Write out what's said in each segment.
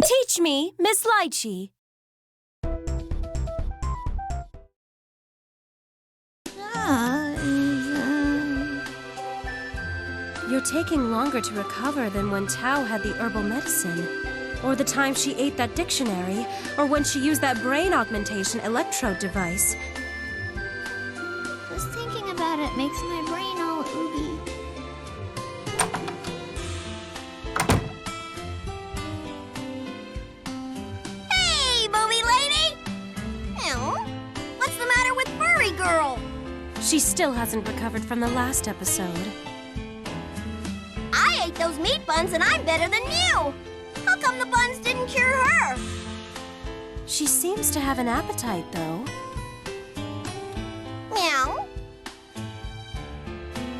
Teach me, Miss Litchi. You're taking longer to recover than when Tao had the herbal medicine, or the time she ate that dictionary, or when she used that brain augmentation electrode device. Just thinking about it makes my brain all oogie. Hey, boobie lady! Ew. What's the matter with Furry Girl? She still hasn't recovered from the last episode. I ate those meat buns and I'm better than you! How come the buns didn't cure her? She seems to have an appetite, though. Meow.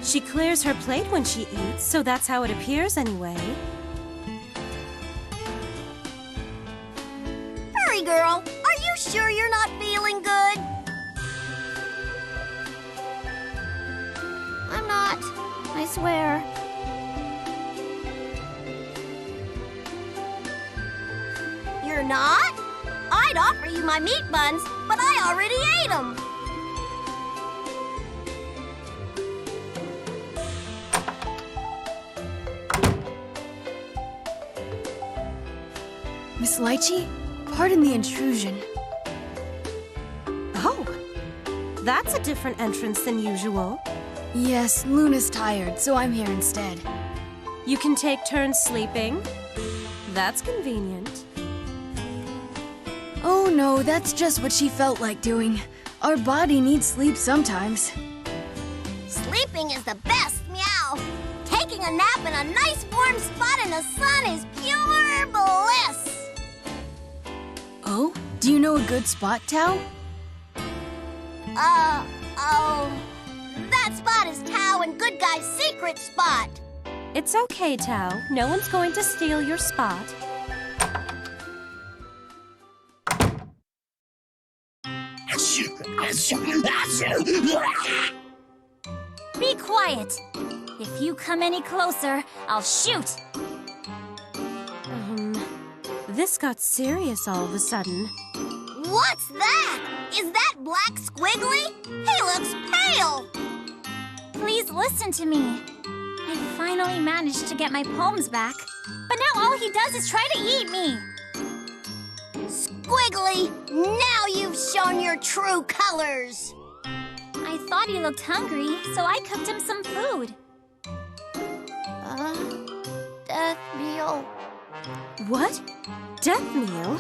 She clears her plate when she eats, so that's how it appears anyway. Furry Girl, are you sure you're not feeling good? I'm not, I swear. You're not? I'd offer you my meat buns, but I already ate them. Miss Litchi, pardon the intrusion. Oh, that's a different entrance than usual. Yes, Luna's tired, so I'm here instead. You can take turns sleeping. That's convenient. Oh no, that's just what she felt like doing. Our body needs sleep sometimes. Sleeping is the best, meow. Taking a nap in a nice warm spot in the sun is pure bliss. Oh? Do you know a good spot, Tao? That spot is Tao and Good Guy's secret spot. It's okay, Tao. No one's going to steal your spot. Be quiet. If you come any closer, I'll shoot. This got serious all of a sudden. What's that? Is that Black Squiggly? He looks pale. Please listen to me. I finally managed to get my poems back, but now all he does is try to eat me. Squiggly, now you've shown your true colors. I thought he looked hungry, so I cooked him some food. Death meal. What? Death meal?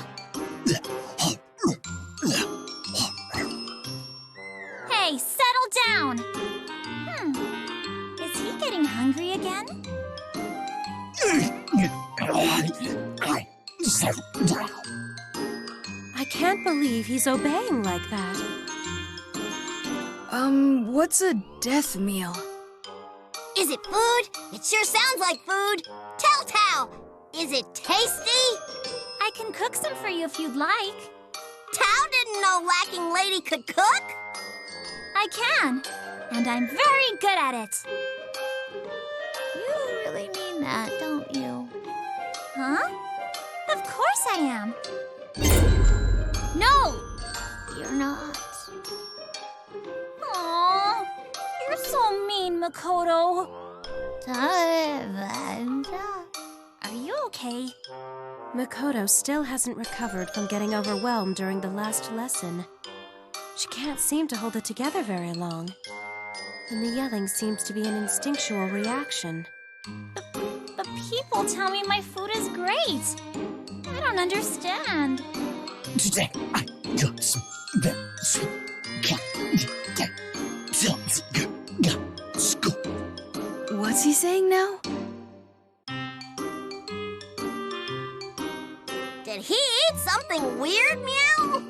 Hey, settle down. Is he getting hungry again? I can't believe he's obeying like that. What's a death meal? Is it food? It sure sounds like food. Tell Tao, is it tasty? I can cook some for you if you'd like. Tao didn't know Lacking Lady could cook. I can, and I'm very good at it. You really mean that, don't you? Huh? Of course I am. No, you're not. Aw, you're so mean, Makoto. Are you okay? Makoto still hasn't recovered from getting overwhelmed during the last lesson. She can't seem to hold it together very long. And the yelling seems to be an instinctual reaction. The people tell me my food is great. I don't understand. Today I got some What's he saying now? Did he eat something weird, meow?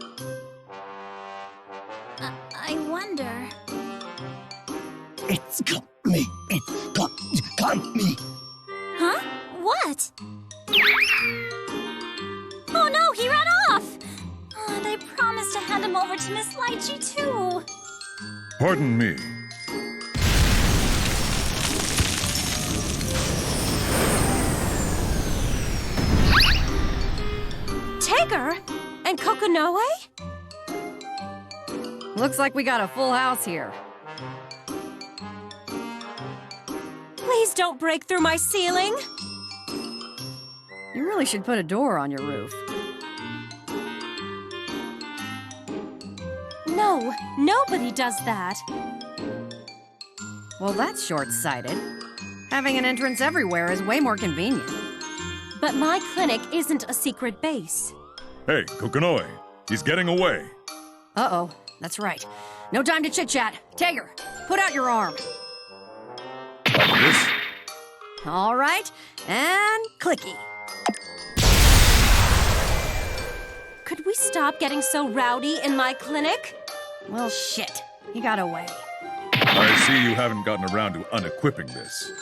I wonder. It's got me. It's got me. Huh? What? Oh no, he ran off! And I promised to hand him over to Miss Litchi, too. Pardon me. Tager? And Kokonoe? Looks like we got a full house here. Please don't break through my ceiling. You really should put a door on your roof. No, nobody does that. Well, that's short-sighted. Having an entrance everywhere is way more convenient. But my clinic isn't a secret base. Hey, Kokonoe, he's getting away. Uh-oh, that's right. No time to chit-chat. Tager, put out your arm. Like this? All right, and clicky. Could we stop getting so rowdy in my clinic? Well, shit. He got away. I see you haven't gotten around to unequipping this.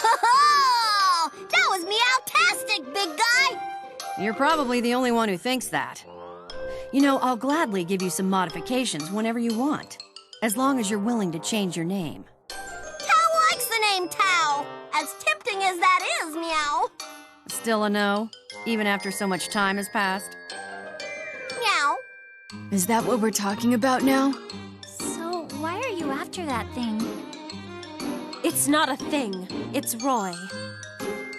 Oh, that was meow-tastic, big guy! You're probably the only one who thinks that. You know, I'll gladly give you some modifications whenever you want, as long as you're willing to change your name. Tao likes the name Tao, as tempting as that is, meow. Still a no, even after so much time has passed? Meow. Is that what we're talking about now? So, why are you after that thing? It's not a thing. It's Roy.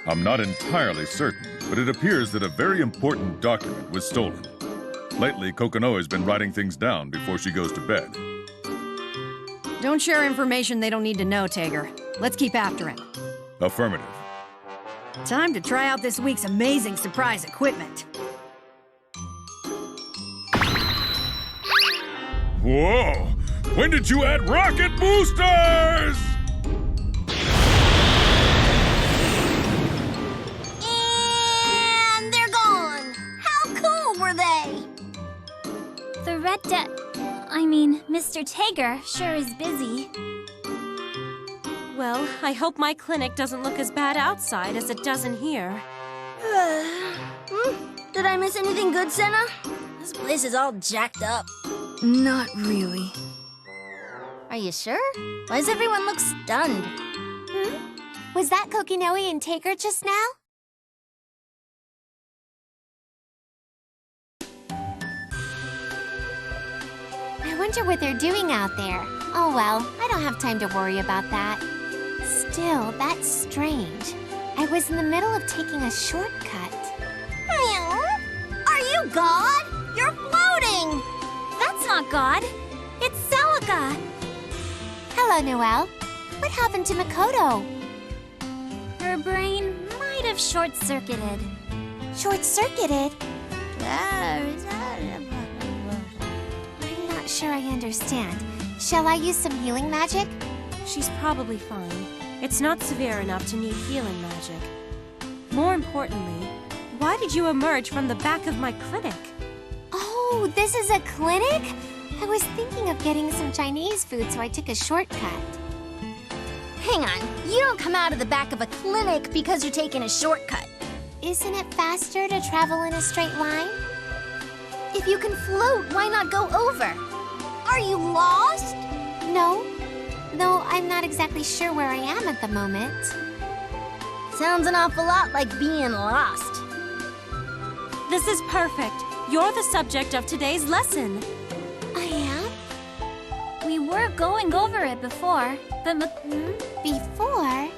I'm not entirely certain, but it appears that a very important document was stolen. Lately, Kokonoe's been writing things down before she goes to bed. Don't share information they don't need to know, Tager. Let's keep after him. Affirmative. Time to try out this week's amazing surprise equipment. Whoa! When did you add rocket boosters? And they're gone. How cool were they? The Mr. Tager sure is busy. Well, I hope my clinic doesn't look as bad outside as it does in here. Did I miss anything good, Senna? This place is all jacked up. Not really. Are you sure? Why does everyone look stunned? Was that Kokinoe and Tager just now? I wonder what they're doing out there. Oh well, I don't have time to worry about that. Still, that's strange. I was in the middle of taking a shortcut. Are you God? You're floating! That's not God. It's Celica. Hello, Noelle. What happened to Makoto? Her brain might have short-circuited. Short-circuited? I'm not sure I understand. Shall I use some healing magic? She's probably fine. It's not severe enough to need healing magic. More importantly, why did you emerge from the back of my clinic? Oh, this is a clinic? I was thinking of getting some Chinese food, so I took a shortcut. Hang on, you don't come out of the back of a clinic because you're taking a shortcut. Isn't it faster to travel in a straight line? If you can float, why not go over? Are you lost? No, though I'm not exactly sure where I am at the moment. Sounds an awful lot like being lost. This is perfect. You're the subject of today's lesson. I am? We were going over it before, but Before?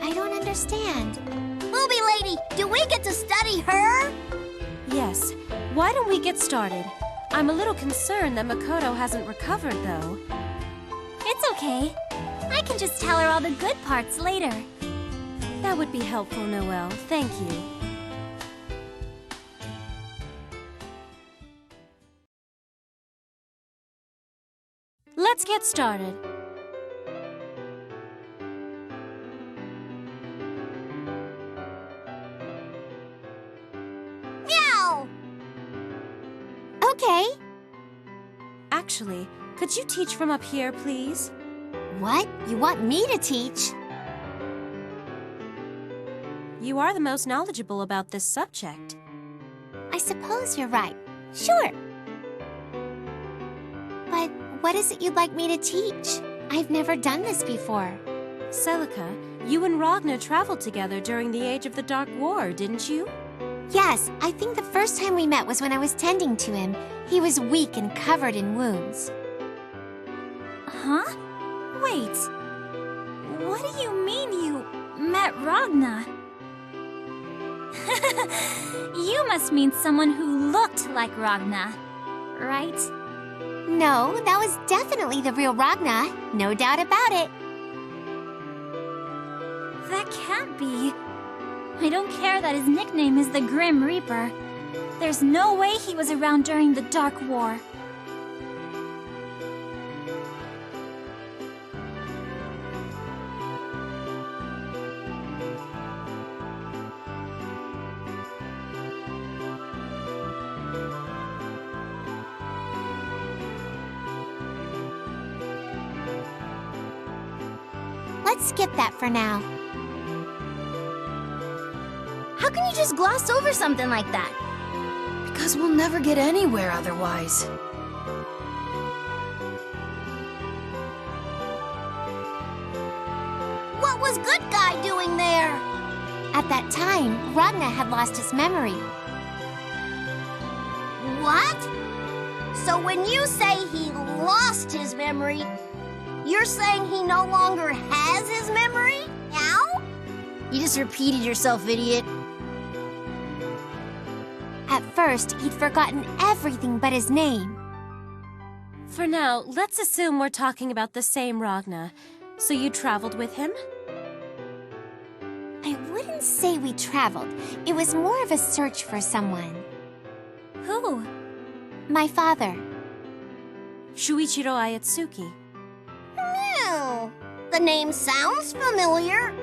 I don't understand. Boobie lady, do we get to study her? Yes. Why don't we get started? I'm a little concerned that Makoto hasn't recovered, though. It's okay. I can just tell her all the good parts later. That would be helpful, Noelle. Thank you. Let's get started. Meow! Okay. Actually, could you teach from up here, please? What? You want me to teach? You are the most knowledgeable about this subject. I suppose you're right. Sure. But what is it you'd like me to teach? I've never done this before. Celica, you and Ragna traveled together during the Age of the Dark War, didn't you? Yes, I think the first time we met was when I was tending to him. He was weak and covered in wounds. Huh? Wait. What do you mean you met Ragna? You must mean someone who looked like Ragna, right? No, that was definitely the real Ragna. No doubt about it. That can't be. I don't care that his nickname is the Grim Reaper. There's no way he was around during the Dark War. Let's skip that for now. How can you just gloss over something like that? Because we'll never get anywhere otherwise. What was Good Guy doing there? At that time, Ragna had lost his memory. What? So when you say he lost his memory, you're saying he no longer has his memory? Now? You just repeated yourself, idiot. At first, he'd forgotten everything but his name. For now, let's assume we're talking about the same Ragna. So you traveled with him? I wouldn't say we traveled. It was more of a search for someone. Who? My father. Shuichiro Ayatsuki. No. The name sounds familiar.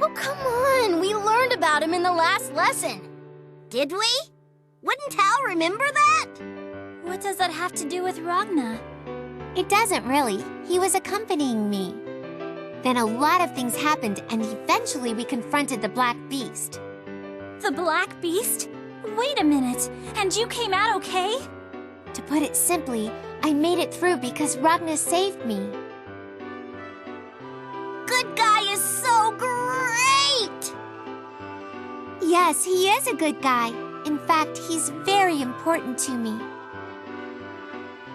Oh, come on. We learned about him in the last lesson. Did we? Wouldn't Tal remember that? What does that have to do with Ragna? It doesn't really. He was accompanying me. Then a lot of things happened, and eventually we confronted the Black Beast. The Black Beast? Wait a minute. And you came out okay? To put it simply, I made it through because Ragna saved me. Good Guy is so great! Yes, he is a good guy. In fact, he's very important to me.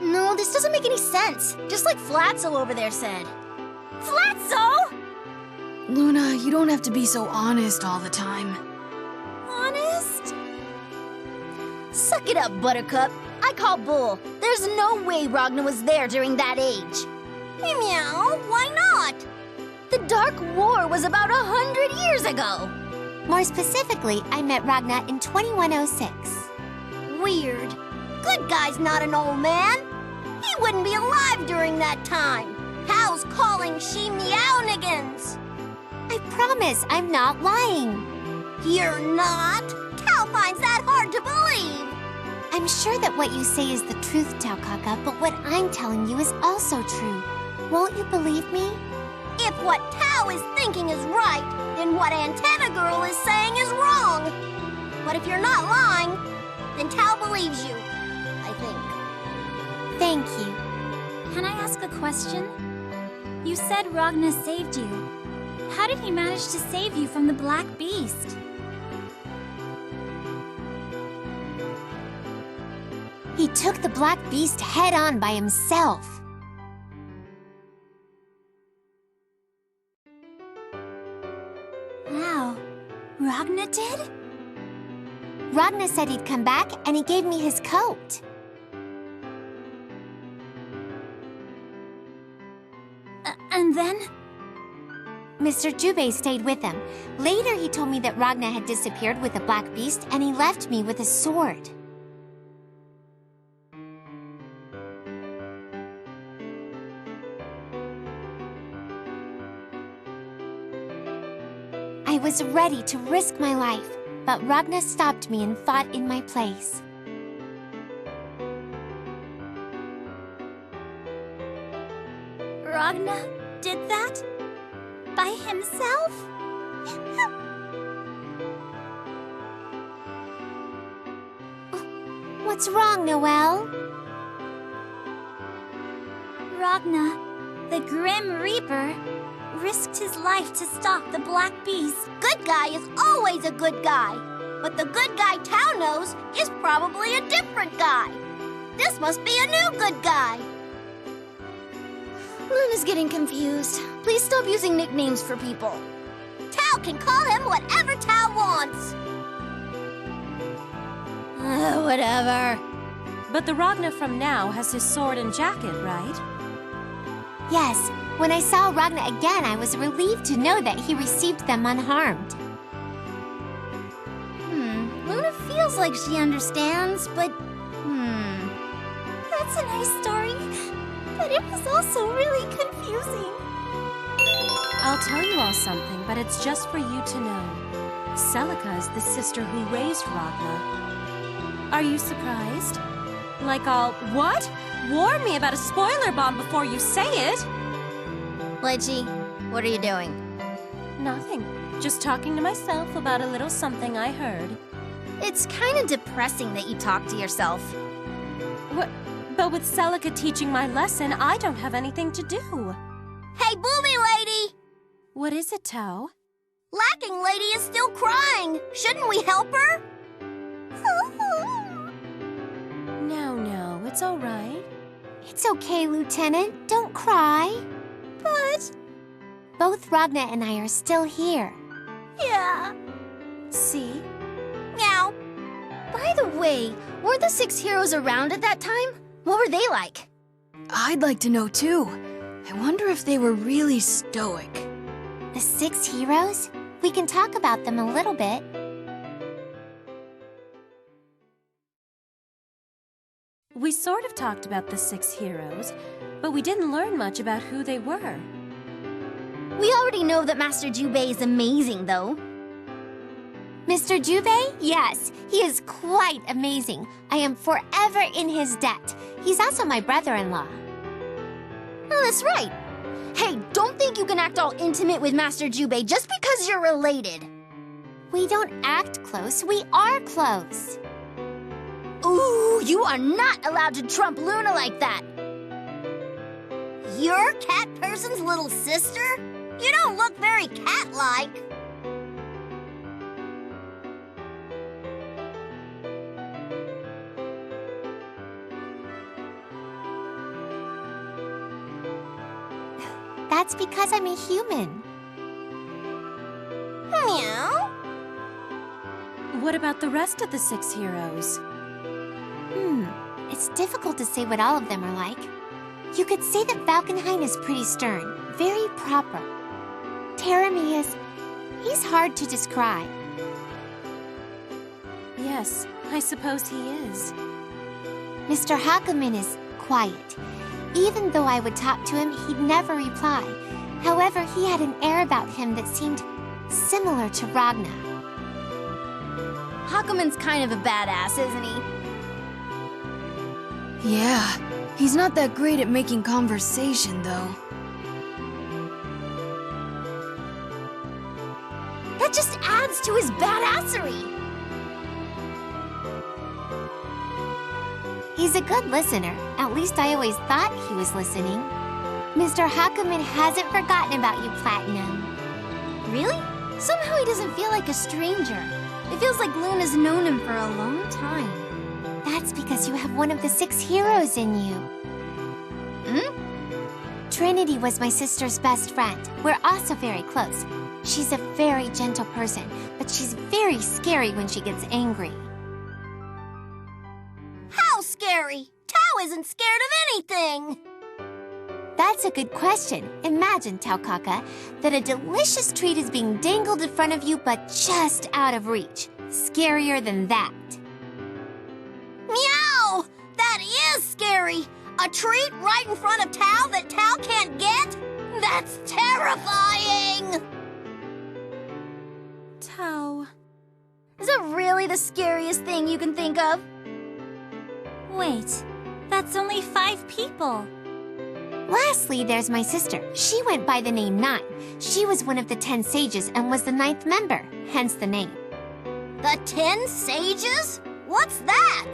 No, this doesn't make any sense. Just like Flatzo over there said. Flatzo? Luna, you don't have to be so honest all the time. Honest? Suck it up, Buttercup. I call bull. There's no way Ragna was there during that age. Meow, why not? The Dark War was about 100 years ago. More specifically, I met Ragna in 2106. Weird. Good Guy's not an old man. He wouldn't be alive during that time. Hal's calling she meownigans. I promise I'm not lying. You're not? Cal finds that hard to believe. I'm sure that what you say is the truth, Taokaka, but what I'm telling you is also true. Won't you believe me? If what Tao is thinking is right, then what Antenna Girl is saying is wrong. But if you're not lying, then Tao believes you, I think. Thank you. Can I ask a question? You said Ragna saved you. How did he manage to save you from the Black Beast? He took the Black Beast head-on by himself. Wow, Ragna did? Ragna said he'd come back, and he gave me his coat. And then? Mr. Jubei stayed with him. Later, he told me that Ragna had disappeared with the Black Beast, and he left me with a sword. I was ready to risk my life, but Ragna stopped me and fought in my place. Ragna did that? By himself? What's wrong, Noelle? Ragna, the Grim Reaper, risked his life to stop the Black Beast. Good Guy is always a good guy. But the good guy Tao knows is probably a different guy. This must be a new good guy. Luna's getting confused. Please stop using nicknames for people. Tao can call him whatever Tao wants. Whatever. But the Ragna from now has his sword and jacket, right? Yes, when I saw Ragna again, I was relieved to know that he received them unharmed. Luna feels like she understands, but... That's a nice story, but it was also really confusing. I'll tell you all something, but it's just for you to know. Celica is the sister who raised Ragna. Are you surprised? Like all, what? Warn me about a spoiler bomb before you say it! Litchi, what are you doing? Nothing. Just talking to myself about a little something I heard. It's kind of depressing that you talk to yourself. What? But with Celica teaching my lesson, I don't have anything to do. Hey, boobie lady! What is it, Tao? Lacking lady is still crying. Shouldn't we help her? No, it's all right. It's okay, Lieutenant. Don't cry. But... Both Ragna and I are still here. yeah. See? Meow. By the way, were the 6 heroes around at that time? What were they like? I'd like to know too. I wonder if they were really stoic. The 6 heroes? We can talk about them a little bit. We sort of talked about the 6 heroes, but we didn't learn much about who they were. We already know that Master Jubei is amazing, though. Mr. Jubei? Yes, he is quite amazing. I am forever in his debt. He's also my brother-in-law. Oh, that's right. Hey, don't think you can act all intimate with Master Jubei just because you're related. We don't act close, we are close. Ooh, you are not allowed to trump Luna like that. You're Cat Person's little sister? You don't look very cat-like. That's because I'm a human. Meow. What about the rest of the 6 heroes? It's difficult to say what all of them are like. You could say that Falkenhayn is pretty stern, very proper. Teremi he's hard to describe. Yes, I suppose he is. Mr. Hakumen is quiet. Even though I would talk to him, he'd never reply. However, he had an air about him that seemed similar to Ragna. Hakumen's kind of a badass, isn't he? Yeah, he's not that great at making conversation, though. That just adds to his badassery. He's a good listener. At least I always thought he was listening. Mr. Hakumen hasn't forgotten about you, Platinum. Really? Somehow he doesn't feel like a stranger. It feels like Luna's known him for a long time. That's because you have one of the 6 heroes in you. Trinity was my sister's best friend. We're also very close. She's a very gentle person, but she's very scary when she gets angry. How scary? Tao isn't scared of anything. That's a good question. Imagine, Taukaka, that a delicious treat is being dangled in front of you, but just out of reach. Scarier than that. Meow! That is scary. A treat right in front of Tao that Tao can't get? That's terrifying! Tao. Is that really the scariest thing you can think of? Wait, that's only 5 people. Lastly, there's my sister. She went by the name 9. She was one of the 10 sages and was the 9th member, hence the name. The 10 sages? What's that?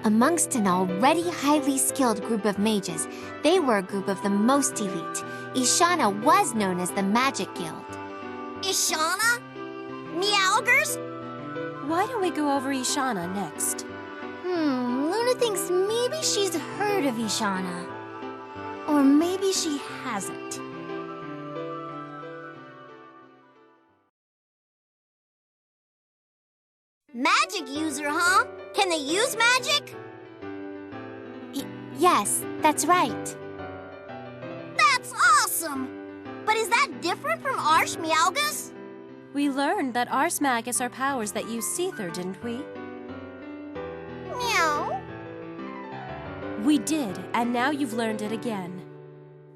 Amongst an already highly skilled group of mages, they were a group of the most elite. Ishana was known as the Magic Guild. Ishana? Meowgers? Why don't we go over Ishana next? Luna thinks maybe she's heard of Ishana. Or maybe she hasn't. Magic user, huh? Can they use magic? Yes, that's right. That's awesome! But is that different from Arsh Meowgus? We learned that Ars Magus are powers that use Seether, didn't we? Meow. We did, and now you've learned it again.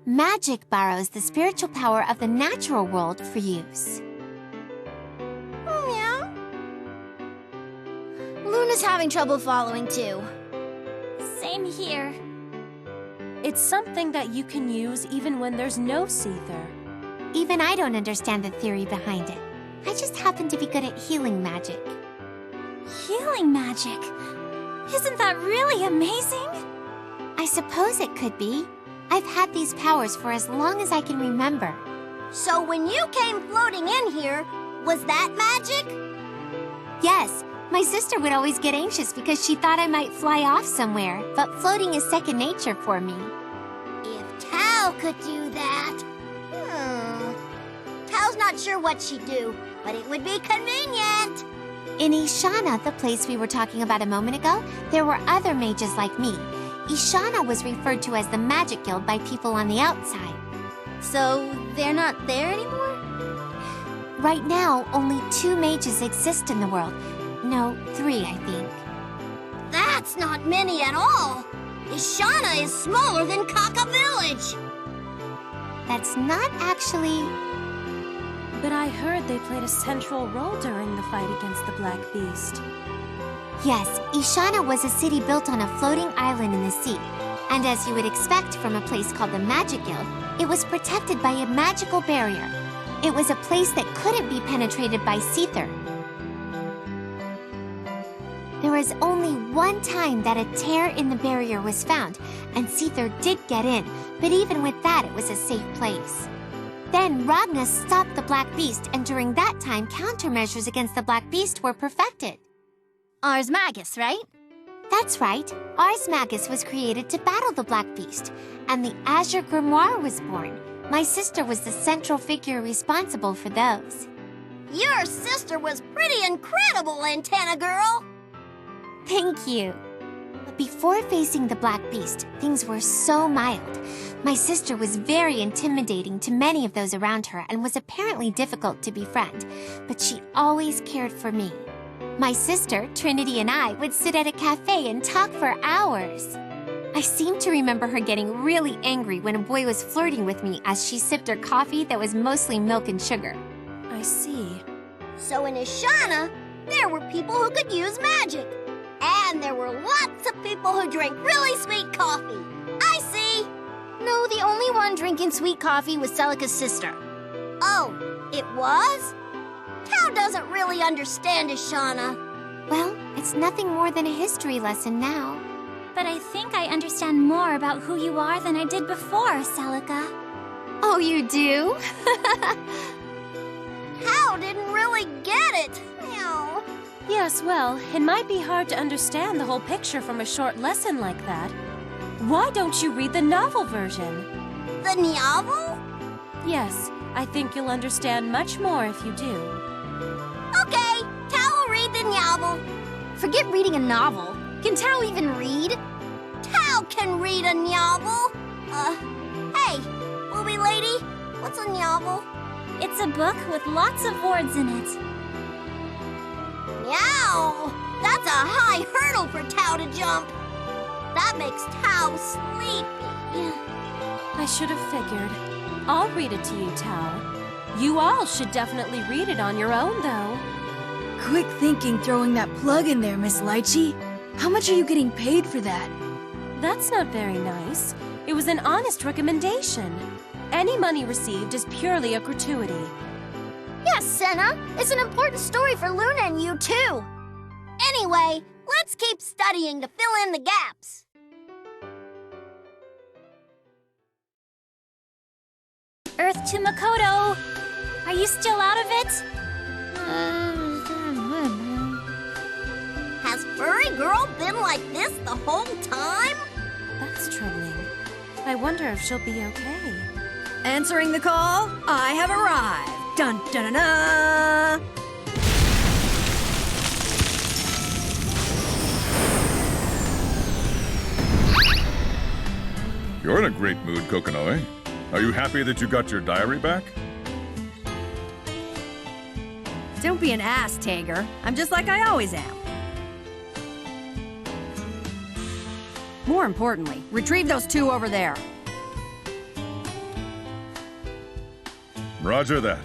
Magic borrows the spiritual power of the natural world for use. Meow. Luna's having trouble following too. Same here. It's something that you can use even when there's no Seether. Even I don't understand the theory behind it. I just happen to be good at healing magic. Healing magic? Isn't that really amazing? I suppose it could be. I've had these powers for as long as I can remember. So when you came floating in here, was that magic? Yes, my sister would always get anxious because she thought I might fly off somewhere, but floating is second nature for me. If Tao could do that... Tao's not sure what she'd do, but it would be convenient. In Ishana, the place we were talking about a moment ago, there were other mages like me. Ishana was referred to as the Magic Guild by people on the outside. So they're not there anymore? Right now, only 2 mages exist in the world. No, 3, I think. That's not many at all. Ishana is smaller than Kaka Village. That's not actually... But I heard they played a central role during the fight against the Black Beast. Yes, Ishana was a city built on a floating island in the sea. And as you would expect from a place called the Magic Guild, it was protected by a magical barrier. It was a place that couldn't be penetrated by Seether. There was only one time that a tear in the barrier was found, and Seether did get in, but even with that, it was a safe place. Then Ragna stopped the Black Beast, and during that time, countermeasures against the Black Beast were perfected. Ars Magus, right? That's right. Ars Magus was created to battle the Black Beast, and the Azure Grimoire was born. My sister was the central figure responsible for those. Your sister was pretty incredible, Antenna Girl. Thank you. But before facing the Black Beast, things were so mild. My sister was very intimidating to many of those around her and was apparently difficult to befriend, but she always cared for me. My sister, Trinity, and I would sit at a cafe and talk for hours. I seem to remember her getting really angry when a boy was flirting with me as she sipped her coffee that was mostly milk and sugar. I see. So in Ishana, there were people who could use magic. And there were lots of people who drank really sweet coffee. I see. No, the only one drinking sweet coffee was Celica's sister. Oh, it was? Tao doesn't really understand Ishana. Well, it's nothing more than a history lesson now. But I think I understand more about who you are than I did before, Celica. Oh, you do? Tao didn't really get it. Meow. Yes, well, it might be hard to understand the whole picture from a short lesson like that. Why don't you read the novel version? The novel? Yes, I think you'll understand much more if you do. Okay, Tao will read the novel. Forget reading a novel. Can Tao even read? Tao can read a novel. Hey, boobie lady, what's a novel? It's a book with lots of words in it. Meow! That's a high hurdle for Tao to jump. That makes Tao sleepy. I should have figured. I'll read it to you, Tao. You all should definitely read it on your own, though. Quick thinking throwing that plug in there, Miss Litchi. How much are you getting paid for that? That's not very nice. It was an honest recommendation. Any money received is purely a gratuity. Yes, Senna. It's an important story for Luna and you, too. Anyway, let's keep studying to fill in the gaps. Earth to Makoto! Are you still out of it? furry girl been like this the whole time? That's troubling. I wonder if she'll be okay. Answering the call, I have arrived. Dun dun dun dun! You're in a great mood, Kokonoe. Are you happy that you got your diary back? Don't be an ass, Tager. I'm just like I always am. More importantly, retrieve those two over there. Roger that.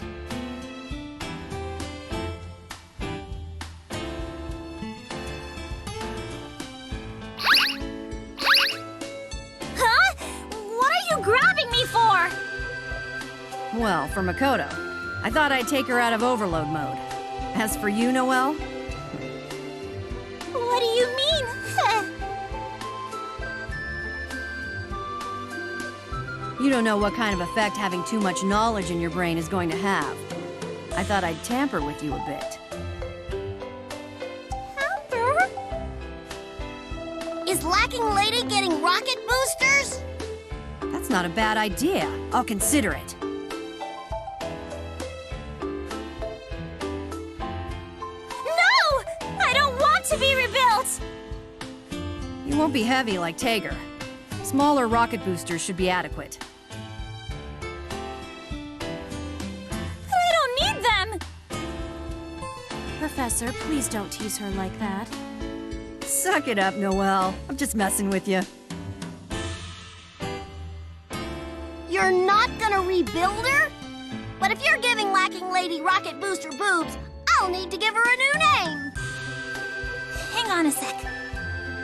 Huh? What are you grabbing me for? Well, for Makoto, I thought I'd take her out of overload mode. As for you, Noelle, What do you mean? you don't know what kind of effect having too much knowledge in your brain is going to have. I thought I'd tamper with you a bit. Hamper? Is Lacking Lady getting rocket boosters? That's not a bad idea. I'll consider it. No! I don't want to be rebuilt! You won't be heavy like Tager. Smaller rocket boosters should be adequate. I don't need them! Professor, please don't tease her like that. Suck it up, Noelle. I'm just messing with you. You're not gonna rebuild her? But if you're giving Lacking Lady rocket booster boobs, I'll need to give her a new name. Hang on a sec.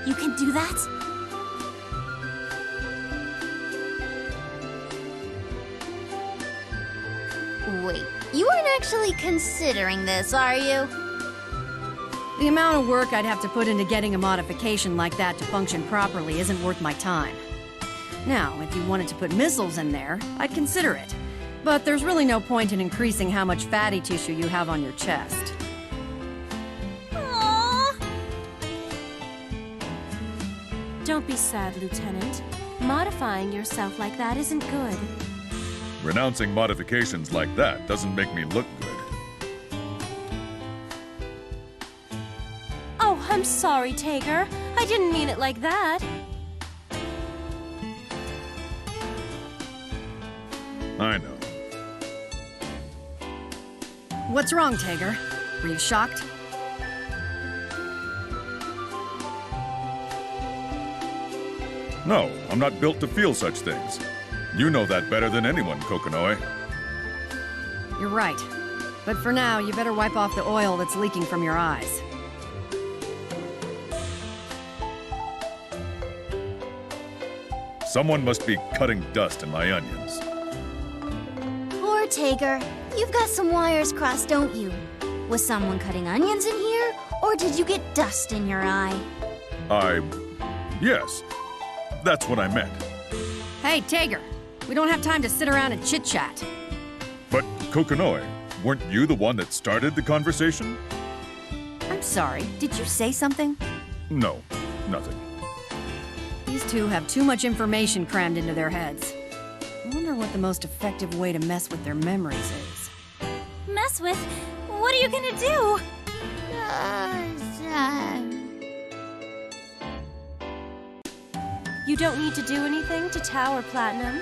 You can do that? Wait, you aren't actually considering this, are you? The amount of work I'd have to put into getting a modification like that to function properly isn't worth my time. Now, if you wanted to put missiles in there, I'd consider it. But there's really no point in increasing how much fatty tissue you have on your chest. Aww. Don't be sad, Lieutenant. Modifying yourself like that isn't good. Renouncing modifications like that doesn't make me look good. Oh, I'm sorry, Tager. I didn't mean it like that. I know. What's wrong, Tager? Were you shocked? No, I'm not built to feel such things. You know that better than anyone, Kokonoe. You're right. But for now, you better wipe off the oil that's leaking from your eyes. Someone must be cutting dust in my onions. Poor Tager. You've got some wires crossed, don't you? Was someone cutting onions in here? Or did you get dust in your eye? Yes. That's what I meant. Hey, Tager! We don't have time to sit around and chit-chat. But, Kokonoe, weren't you the one that started the conversation? I'm sorry, did you say something? No, nothing. These two have too much information crammed into their heads. I wonder what the most effective way to mess with their memories is. Mess with? What are you gonna do? You don't need to do anything to Tower Platinum.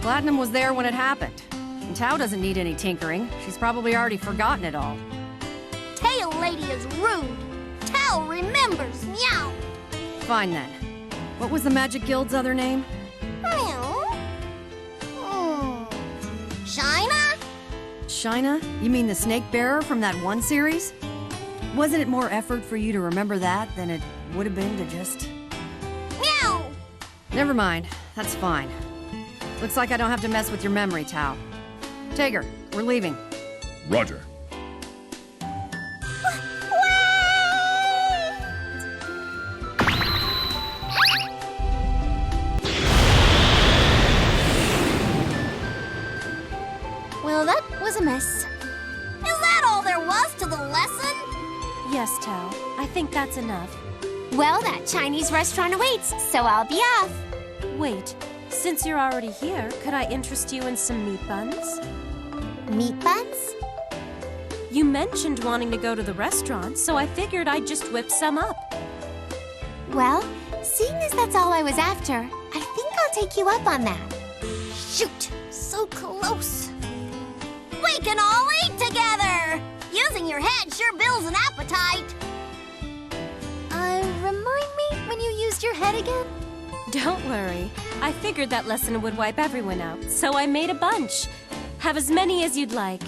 Platinum was there when it happened. And Tao doesn't need any tinkering. She's probably already forgotten it all. Tail Lady is rude. Tao remembers, meow. Fine then. What was the Magic Guild's other name? Meow. Shina? Shina? You mean the snake bearer from that one series? Wasn't it more effort for you to remember that than it would have been to just... Meow! Never mind. That's fine. Looks like I don't have to mess with your memory, Tao. Tager, we're leaving. Roger. Well, that was a mess. Is that all there was to the lesson? Yes, Tao. I think that's enough. Well, that Chinese restaurant awaits, so I'll be off. Wait, since you're already here, could I interest you in some meat buns? Meat buns? You mentioned wanting to go to the restaurant, so I figured I'd just whip some up. Well, seeing as that's all I was after, I think I'll take you up on that. Shoot, so close. We can all eat together! Using your head sure builds an appetite. Remind me when you used your head again? Don't worry. I figured that lesson would wipe everyone out, so I made a bunch. Have as many as you'd like.